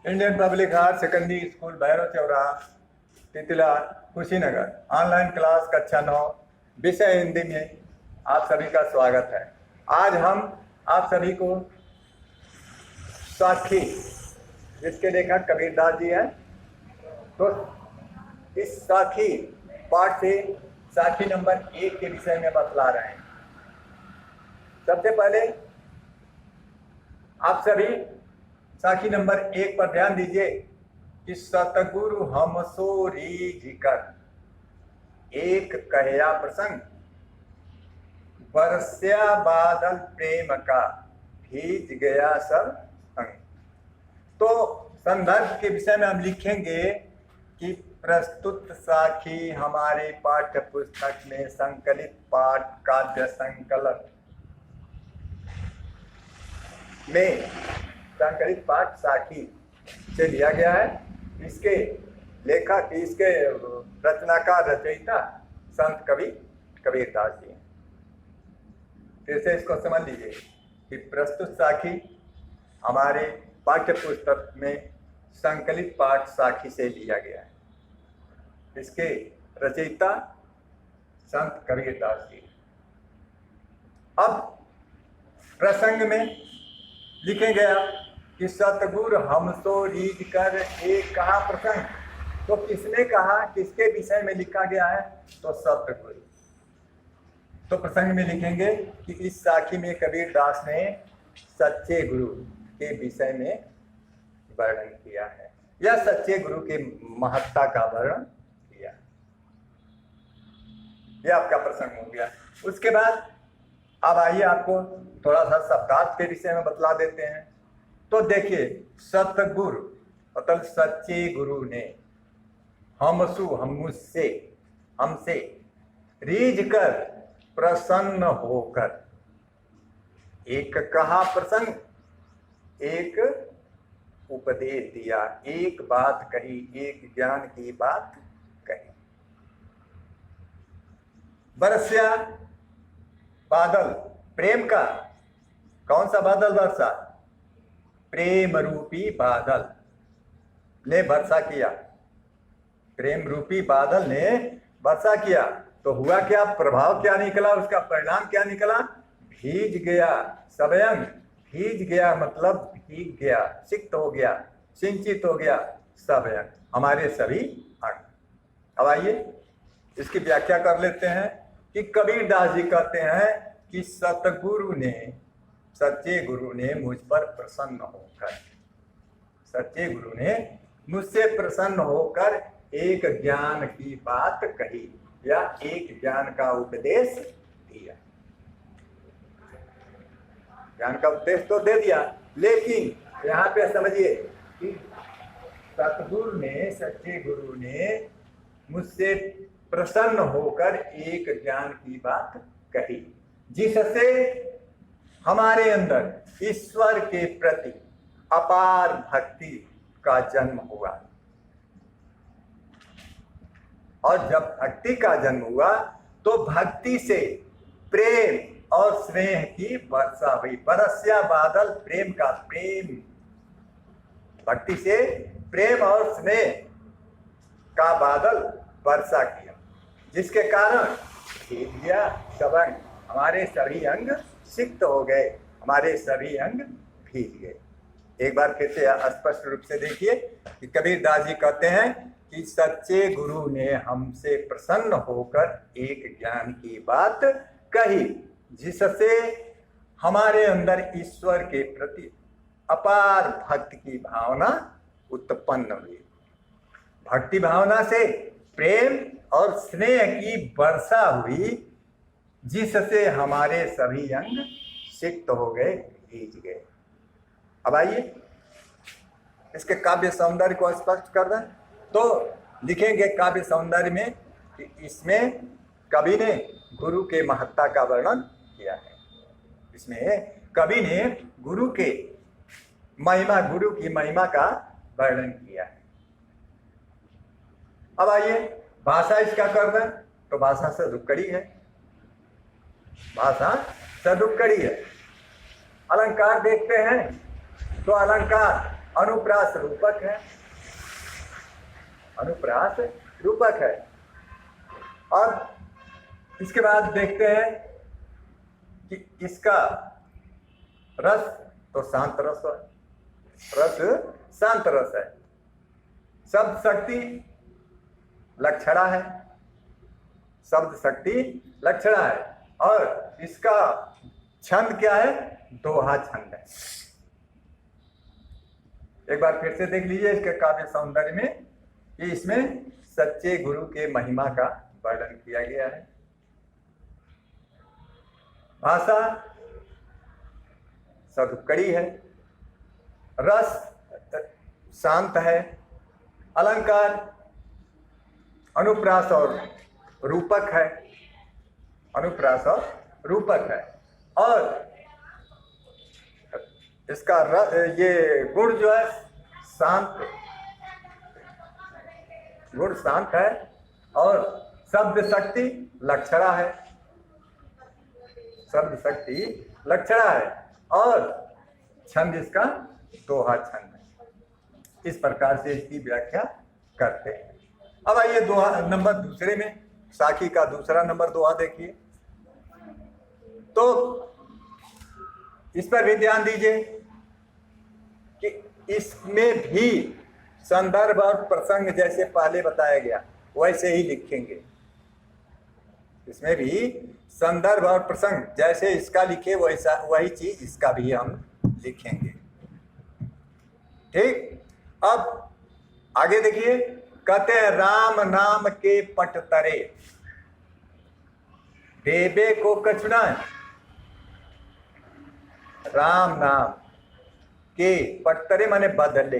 Indian public higher secondary school Bhairav Chauraha Titla Kushinagar online class कक्षा 9 विषय हिंदी में आप सभी का स्वागत है। आज हम आप सभी को साखी जिसके लेखक कबीरदास जी हैं, तो इस साखी पाठ से साखी नंबर 1 के विषय में बतला रहे हैं। सबसे पहले आप सभी साखी नंबर 1 पर ध्यान दीजिए कि सतगुरु हमसो रीझ कर एक कहया प्रसंग बरस्या बादल प्रेम का भीज गया सब अंग। तो संदर्भ के विषय में हम लिखेंगे कि प्रस्तुत साखी हमारे पाठ्य पुस्तक में संकलित पाठ काव्य संकलन में संकलित पाठ साखी से लिया गया है। इसके लेखक, इसके रचनाकार रचयिता संत कवि कबीरदास जी हैं। फिर से इसको समझ लीजिए कि प्रस्तुत साखी हमारे पाठ्य पुस्तक में संकलित पाठ साखी से लिया गया है। इसके रचयिता संत कबीरदास जी। अब प्रसंग में लिखे गया कि सतगुरु हमसो रीझ कर एक कहा प्रसंग। तो किसने कहा, किसके विषय में लिखा गया है? तो सतगुरु। तो प्रसंग में लिखेंगे कि इस साखी में कबीरदास ने सच्चे गुरु के विषय में वर्णन किया है या सच्चे गुरु के महत्ता का वर्णन किया। यह आपका प्रसंग हो गया। उसके बाद अब आइए आपको थोड़ा सा शब्दार्थ के विषय में बतला देते हैं। तो देखिए, सतगुरु मतलब सच्चे गुरु ने हमसे रीझ कर प्रसन्न होकर एक कहा प्रसंग, एक उपदेश दिया, एक बात कही, एक ज्ञान की बात कही। बरस्या बादल प्रेम का, कौन सा बादल बरसा? प्रेम रूपी बादल ने वर्षा किया। प्रेम रूपी बादल ने वर्षा किया तो हुआ क्या? प्रभाव क्या निकला? उसका परिणाम क्या निकला? भीज गया सबयंग। भीज गया मतलब भीग गया, सिक्त हो गया, सिंचित हो गया सबयंग, हमारे सभी अंग। अब आइए इसकी व्याख्या कर लेते हैं कि कबीरदास जी कहते हैं कि सतगुरु ने, सच्चे गुरु ने मुझ पर प्रसन्न होकर, सच्चे गुरु ने मुझसे प्रसन्न होकर एक ज्ञान की बात कही या एक ज्ञान का उपदेश दिया। ज्ञान का उपदेश तो दे दिया, लेकिन यहाँ पे समझिए कि सतगुरु ने, सच्चे गुरु ने मुझसे प्रसन्न होकर एक ज्ञान की बात कही जिससे हमारे अंदर ईश्वर के प्रति अपार भक्ति का जन्म हुआ। और जब भक्ति का जन्म हुआ तो भक्ति से प्रेम और स्नेह की वर्षा हुई। बरस्या बादल प्रेम का, प्रेम, भक्ति से प्रेम और स्नेह का बादल वर्षा किया, जिसके कारण भीग गया सब अंग, हमारे सभी अंग सिक्त हो गए, हमारे सभी अंग भीग गए। एक बार फिर से स्पष्ट रूप से देखिए कि कबीरदास जी कहते हैं कि सच्चे गुरु ने हमसे प्रसन्न होकर एक ज्ञान की बात कही जिससे हमारे अंदर ईश्वर के प्रति अपार भक्ति की भावना उत्पन्न हुई। भक्ति भावना से प्रेम और स्नेह की वर्षा हुई जिससे हमारे सभी अंग सिक्त हो गए, भीज गए। अब आइए इसके काव्य सौंदर्य को स्पष्ट कर दें तो लिखेंगे काव्य सौंदर्य में कि इसमें कवि ने गुरु के महत्ता का वर्णन किया है। इसमें कवि ने गुरु के महिमा, गुरु की महिमा का वर्णन किया है। अब आइए भाषा इसका कर दें तो भाषा सदुक्कड़ी है, भाषा सदुक्कड़ी है। अलंकार देखते हैं तो अलंकार अनुप्रास रूपक है, अनुप्रास रूपक है। अब इसके बाद देखते हैं कि इसका रस तो शांत रस है, रस शांत रस है। शब्द शक्ति लक्षणा है, शब्द शक्ति लक्षणा है। और इसका छंद क्या है? दोहा छंद है। एक बार फिर से देख लीजिए इसके काव्य सौंदर्य में कि इसमें सच्चे गुरु के महिमा का वर्णन किया गया है। भाषा सदुपकड़ी है, रस शांत है, अलंकार अनुप्रास और रूपक है, अनुप्रास और रूपक है। और इसका ये गुण जो है शांत, गुण शांत है। और शब्द शक्ति लक्षणा है, शब्द शक्ति लक्षणा है। और छंद इसका दोहा छंद है। इस प्रकार से इसकी व्याख्या करते हैं। अब आइए दोहा नंबर दूसरे में, साखी का दूसरा नंबर दोहा देखिए। तो इस पर भी ध्यान दीजिए कि इसमें भी संदर्भ और प्रसंग जैसे पहले बताया गया वैसे ही लिखेंगे। इसमें भी संदर्भ और प्रसंग जैसे इसका लिखे वैसा वही चीज इसका भी हम लिखेंगे। ठीक, अब आगे देखिए, कहते हैं राम नाम के पट तरे देबे को कछुना। राम नाम के पटतरे माने बदले,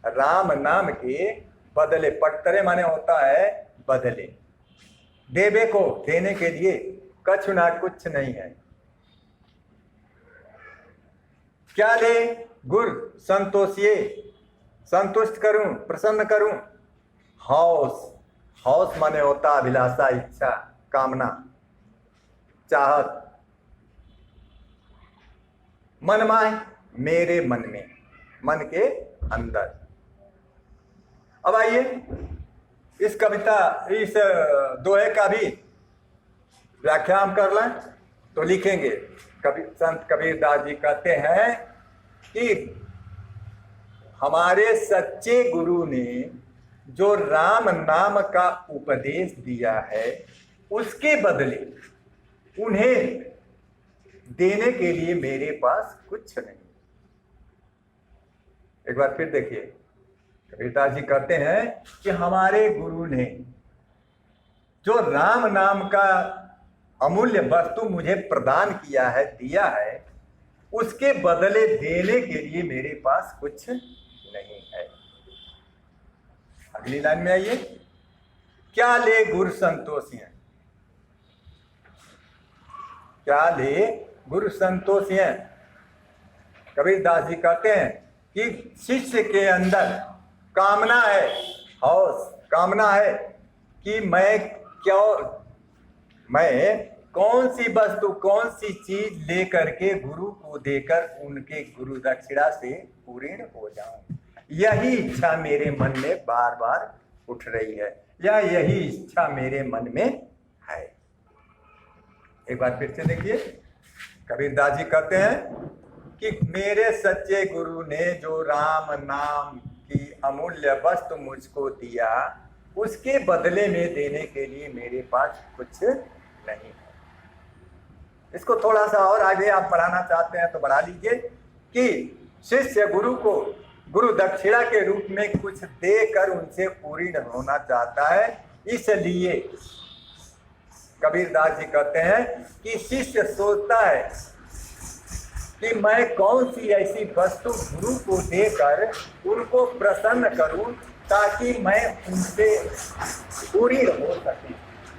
राम नाम के बदले, पटतरे माने होता है बदले। देवे को देने के लिए कछुना कुछ नहीं है। क्या ले? गुर संतोषिए, संतुष्ट करूं, प्रसन्न करूं। हौस, हौस माने होता अभिलाषा, इच्छा, कामना, चाहत। मन माय मेरे मन में, मन के अंदर। अब आइए इस कविता, इस दोहे का भी व्याख्या हम कर लें तो लिखेंगे। संत कबीरदास जी कहते हैं कि हमारे सच्चे गुरु ने जो राम नाम का उपदेश दिया है उसके बदले उन्हें देने के लिए मेरे पास कुछ नहीं। एक बार फिर देखिए, कबीरदास जी कहते हैं कि हमारे गुरु ने जो राम नाम का अमूल्य वस्तु मुझे प्रदान किया है, दिया है, उसके बदले देने के लिए मेरे पास कुछ नहीं है। अगली लाइन में आइए, क्या ले गुरु संतोषियां, क्या ले गुरु संतोषियां। कबीरदास जी कहते हैं कि शिष्य के अंदर कामना है, हौस, कामना है कि मैं कौन सी वस्तु, कौन सी चीज लेकर के गुरु को देकर उनके गुरु दक्षिणा से पूर्ण हो जाऊं। यही इच्छा मेरे मन में बार बार उठ रही है, या यही इच्छा मेरे मन में है। एक बार फिर से देखिए, कबीरदास जी कहते हैं कि मेरे सच्चे गुरु ने जो राम नाम की अमूल्य वस्तु मुझको दिया, उसके बदले में देने के लिए मेरे पास कुछ नहीं है। इसको थोड़ा सा और आगे आप बढ़ाना चाहते हैं तो बढ़ा लीजिए कि शिष्य गुरु को गुरु दक्षिणा के रूप में कुछ देकर उनसे पूर्ण होना चाहता है। इसलिए कबीरदास जी कहते हैं कि शिष्य सोचता है कि मैं कौन सी ऐसी वस्तु गुरु को देकर उनको प्रसन्न करूं ताकि मैं उनसे पूर्ण हो सके।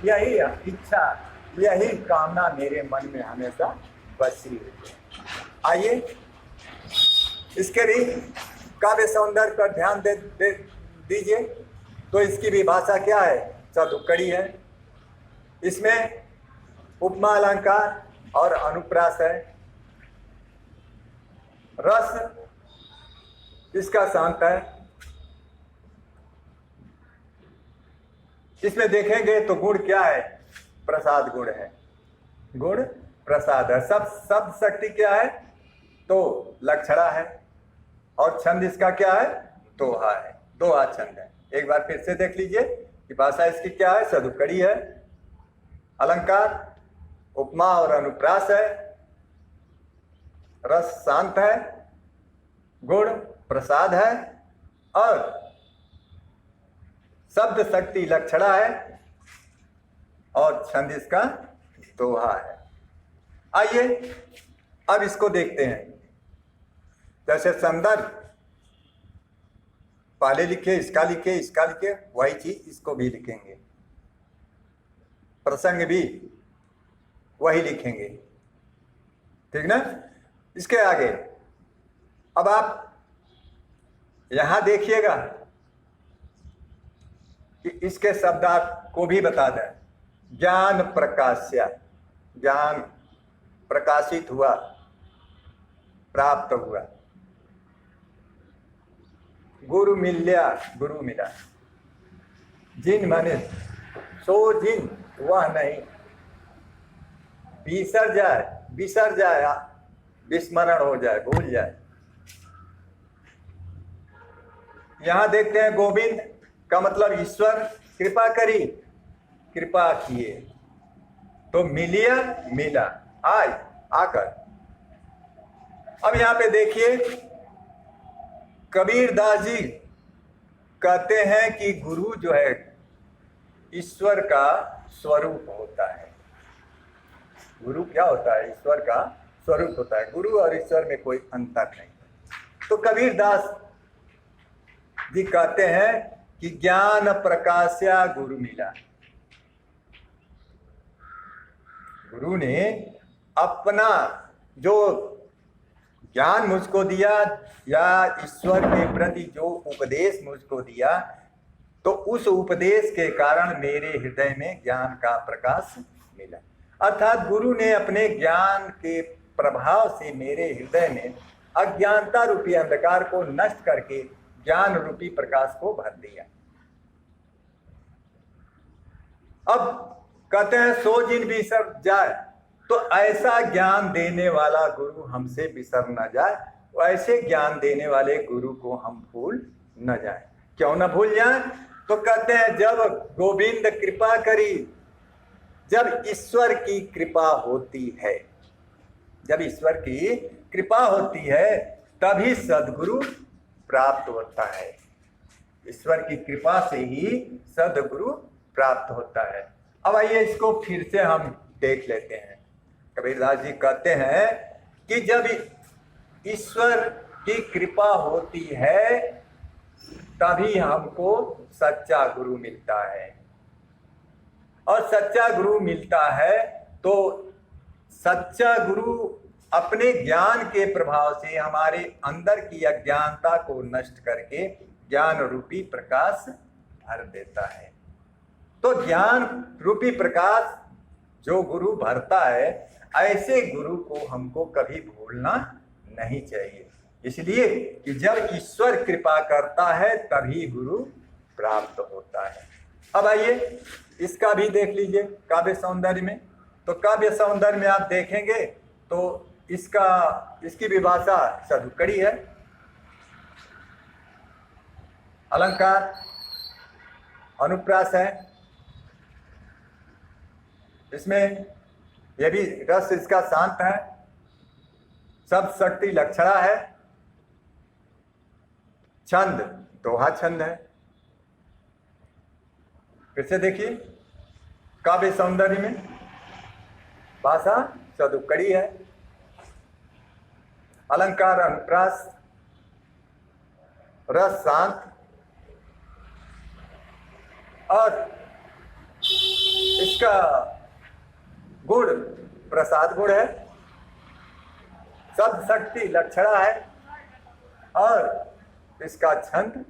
यही इच्छा, यही कामना मेरे मन में हमेशा बसी है। आइए इसके भी काव्य सौंदर्य पर ध्यान दीजिए। तो इसकी भी भाषा क्या है? चतुक्कड़ी है। इसमें उपमा अलंकार और अनुप्रास है। रस इसका शांत है। इसमें देखेंगे तो गुण क्या है? प्रसाद गुण है, गुण प्रसाद है। सब शक्ति क्या है? तो लक्षणा है। और छंद इसका क्या है? दोहा है, दोहा छंद है। एक बार फिर से देख लीजिए कि भाषा इसकी क्या है? सदुपकड़ी है, अलंकार, उपमा और अनुप्रास है, रस शांत है, गुण प्रसाद है और शब्द शक्ति लक्षणा है और छंद इसका दोहा है। आइए अब इसको देखते हैं। जैसे संदर्भ पहले लिखे, इसका लिखे, इसका लिखे, वही चीज इसको भी लिखेंगे। प्रसंग भी वही लिखेंगे, ठीक ना? इसके आगे अब आप यहां देखिएगा कि इसके शब्दार्थ को भी बता दें। ज्ञान प्रकाश्य, ज्ञान प्रकाशित हुआ, प्राप्त हुआ। गुरु मिल्या, गुरु मिला। जिन माने सो जिन, वह नहीं। बिसर जाए, बिसर जाए, विस्मरण हो जाए, भूल जाए। यहां देखते हैं गोविंद का मतलब ईश्वर कृपा करी, कृपा किए, तो मिलिया, मिला, आए, आकर। अब यहां पे देखिए कबीर दास जी कहते हैं कि गुरु जो है ईश्वर का स्वरूप होता है। गुरु क्या होता है? ईश्वर का स्वरूप होता है। गुरु और ईश्वर में कोई अंतर नहीं। तो कबीर दास जी कहते हैं कि ज्ञान प्रकाश्या गुरु मिला। गुरु ने अपना जो ज्ञान मुझको दिया या ईश्वर के प्रति जो उपदेश मुझको दिया, तो उस उपदेश के कारण मेरे हृदय में ज्ञान का प्रकाश मिला। अर्थात गुरु ने अपने ज्ञान के प्रभाव से मेरे हृदय में अज्ञानता रूपी अंधकार को नष्ट करके ज्ञान रूपी प्रकाश को भर दिया। अब कहते हैं सो जिन बिसर जाए, तो ऐसा ज्ञान देने वाला गुरु हमसे बिसर न जाए, ऐसे ज्ञान देने वाले गुरु को हम भूल न जाए। क्यों न भूल जाए? तो कहते हैं जब गोविंद कृपा करी, जब ईश्वर की कृपा होती है, जब ईश्वर की कृपा होती है तभी सद्गुरु प्राप्त होता है। ईश्वर की कृपा से ही सद्गुरु प्राप्त होता है। अब आइए इसको फिर से हम देख लेते हैं। कबीरदास जी कहते हैं कि जब ईश्वर की कृपा होती है तभी हमको सच्चा गुरु मिलता है, और सच्चा गुरु मिलता है तो सच्चा गुरु अपने ज्ञान के प्रभाव से हमारे अंदर की अज्ञानता को नष्ट करके ज्ञान रूपी प्रकाश भर देता है। तो ज्ञान रूपी प्रकाश जो गुरु भरता है, ऐसे गुरु को हमको कभी भूलना नहीं चाहिए। इसलिए कि जब ईश्वर कृपा करता है तभी गुरु प्राप्त होता है। अब आइए इसका भी देख लीजिए काव्य सौंदर्य में। तो काव्य सौंदर्य में आप देखेंगे तो इसकी विभाषा सदुकड़ी है, अलंकार, अनुप्रास है। इसमें यह भी रस इसका शांत है, सब शक्ति लक्षणा है, छंद दोहा छंद है। फिर से देखिए काव्य सौंदर्य में भाषा सदुकड़ी है, अलंकार अनुप्रास, रस शांत और इसका गुण प्रसाद गुण है, शब्द शक्ति लक्षणा है और इसका छंद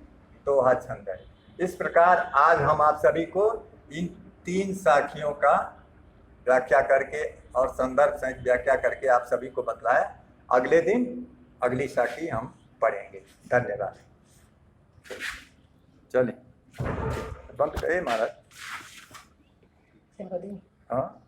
दोहा छंद है। इस प्रकार आज हम आप सभी को इन तीन साखियों का व्याख्या करके और संदर्भ सहित व्याख्या करके आप सभी को बतलाया। अगले दिन अगली साखी हम पढ़ेंगे। धन्यवाद। चलिए बंद करिए महाराज। हाँ।